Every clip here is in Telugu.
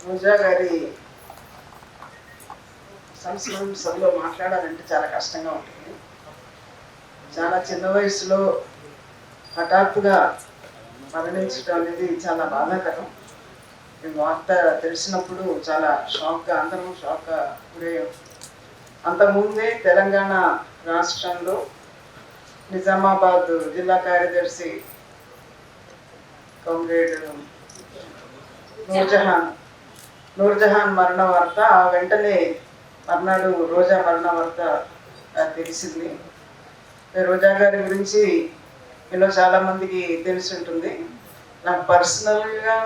రోజా గారి సంస్మరణ సభలో మాట్లాడాలంటే చాలా కష్టంగా ఉంటుంది. చాలా చిన్న వయసులో హఠాత్తుగా మరణించడం అనేది చాలా బాధాకరం. ఈ వార్త తెలిసినప్పుడు చాలా అందరం షాక్గా గురయ్యాం. అంతకుముందే తెలంగాణ రాష్ట్రంలో నిజామాబాద్ జిల్లా కార్యదర్శి కామ్రేడ్ నూర్జహాన్ మరణ వార్త వెంటనే మర్నాడు రోజా మరణ వార్త తెలిసింది. రోజా గారి గురించి మీలో చాలామందికి తెలిసి ఉంటుంది. నాకు పర్సనల్గా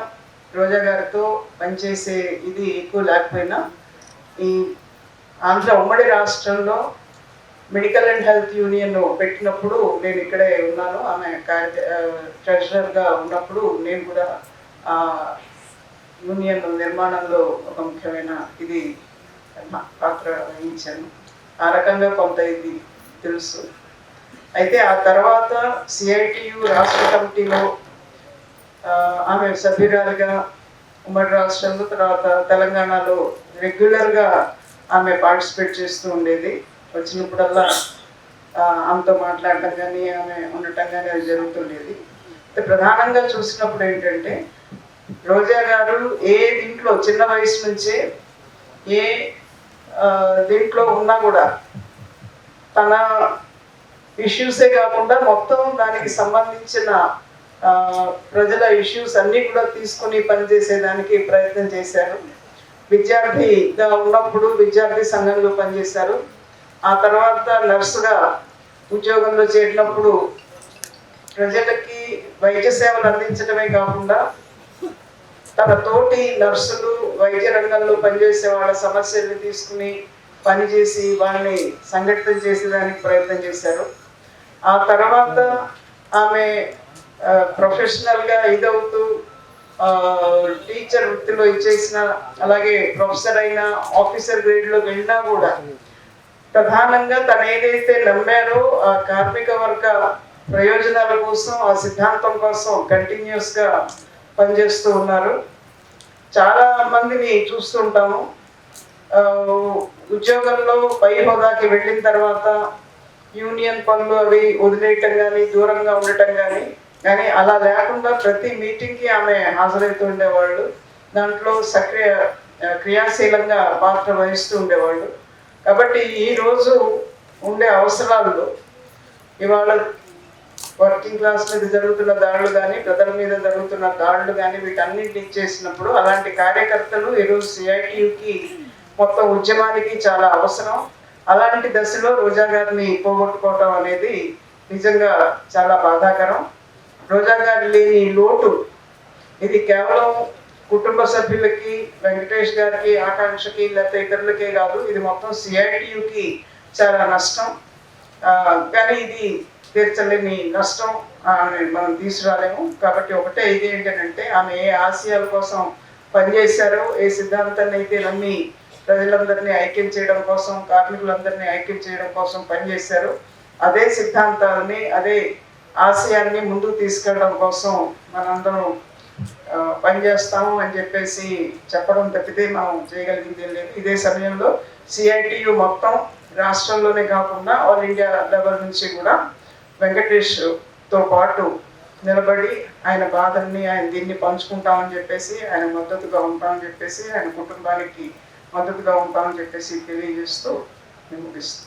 రోజా గారితో పనిచేసే ఇది ఎక్కువ లేకపోయినా ఈ ఉమ్మడి రాష్ట్రంలో మెడికల్ అండ్ హెల్త్ యూనియన్ పెట్టినప్పుడు నేను ఇక్కడే ఉన్నాను. ఆమె ట్రెజరర్గా ఉన్నప్పుడు నేను కూడా యూనియన్ నిర్మాణంలో ఒక ముఖ్యమైన ఇది పాత్ర వహించాను. ఆ రకంగా కొంత ఇది తెలుసు. అయితే ఆ తర్వాత సిఐటియు రాష్ట్ర కమిటీలో ఆమె సభ్యురాలుగా ఉమ్మడి రాష్ట్రంలో, తర్వాత తెలంగాణలో రెగ్యులర్గా ఆమె పార్టిసిపేట్ చేస్తూ ఉండేది. వచ్చినప్పుడల్లా ఆమెతో మాట్లాడటం కానీ ఆమె ఉండటం కానీ అది జరుగుతుండేది. ప్రధానంగా చూసినప్పుడు ఏంటంటే రోజా గారు ఏ దీంట్లో చిన్న వయసు నుంచే ఏ దీంట్లో ఉన్నా కూడా తన ఇష్యూసే కాకుండా మొత్తం దానికి సంబంధించిన ప్రజల ఇష్యూస్ అన్నీ కూడా తీసుకుని పనిచేసేదానికి ప్రయత్నం చేశారు. విద్యార్థిగా ఉన్నప్పుడు విద్యార్థి సంఘంలో పనిచేశారు. ఆ తర్వాత నర్సుగా ఉద్యోగంలో చేరినప్పుడు ప్రజలకి వైద్య సేవలు అందించడమే కాకుండా తన తోటి నర్సులు వైద్య రంగంలో పనిచేసే వాళ్ళ సమస్యల్ని తీసుకుని పనిచేసి వాళ్ళని సంఘటితం చేసేదానికి ప్రయత్నం చేశారు. ఆ తర్వాత ఆమె ప్రొఫెషనల్గా ఇదవుతూ టీచర్ వృత్తిలో ఇచ్చేసిన, అలాగే ప్రొఫెసర్ అయినా ఆఫీసర్ గ్రేడ్లో వెళ్ళినా కూడా ప్రధానంగా తను ఏదైతే నమ్మారో ఆ కార్మిక వర్గ ప్రయోజనాల కోసం, ఆ సిద్ధాంతం కోసం కంటిన్యూస్గా పనిచేస్తూ ఉన్నారు. చాలా మందిని చూస్తుంటాము ఉద్యోగంలో పై హోదాకి వెళ్ళిన తర్వాత యూనియన్ పనులు అవి వదిలేయటం కానీ దూరంగా ఉండటం కానీ అలా లేకుండా ప్రతి మీటింగ్కి ఆమె హాజరవుతూ ఉండేవాళ్ళు. దాంట్లో క్రియాశీలంగా పాత్ర వహిస్తూ ఉండేవాళ్ళు. కాబట్టి ఈరోజు ఉండే అవసరాల్లో ఇవాళ వర్కింగ్ క్లాస్ మీద జరుగుతున్న దాడులు కానీ, ప్రజల మీద జరుగుతున్న దాడులు కానీ వీటన్నింటినీ చేసినప్పుడు అలాంటి కార్యకర్తలు ఈరోజు సిఐటియుకి మొత్తం ఉద్యమానికి చాలా అవసరం. అలాంటి దశలో రోజా గారిని పోగొట్టుకోవటం అనేది నిజంగా చాలా బాధాకరం. రోజా గారి లేని లోటు ఇది కేవలం కుటుంబ సభ్యులకి, వెంకటేష్ గారికి, ఆకాంక్షకి, లేకపోతే ఇతరులకే కాదు, ఇది మొత్తం సిఐటియుకి చాలా నష్టం. కానీ ఇది తీర్చలేని నష్టం మనం తీసుకురాలేము. కాబట్టి ఒకటే ఇది ఏంటంటే ఆమె ఏ ఆశయాల కోసం పనిచేశారో, ఏ సిద్ధాంతాన్ని అయితే నమ్మి ప్రజలందరినీ ఐక్యం చేయడం కోసం, కార్మికులందరినీ ఐక్యం చేయడం కోసం పనిచేశారో అదే సిద్ధాంతాలని, అదే ఆశయాన్ని ముందుకు తీసుకెళ్ళడం కోసం మనందరం పనిచేస్తాము అని చెప్పేసి చెప్పడం తప్పితే మనం చేయగలిగింది ఏం లేదు. ఇదే సమయంలో సిఐటియు మొత్తం రాష్ట్రంలోనే కాకుండా ఆల్ ఇండియా లెవెల్ నుంచి కూడా వెంకటేష్తో పాటు నిలబడి ఆయన బాధల్ని, ఆయన దీన్ని పంచుకుంటామని చెప్పేసి, ఆయన మద్దతుగా ఉంటామని చెప్పేసి, ఆయన కుటుంబానికి మద్దతుగా ఉంటామని చెప్పేసి తెలియజేస్తూ ముగిస్తాం.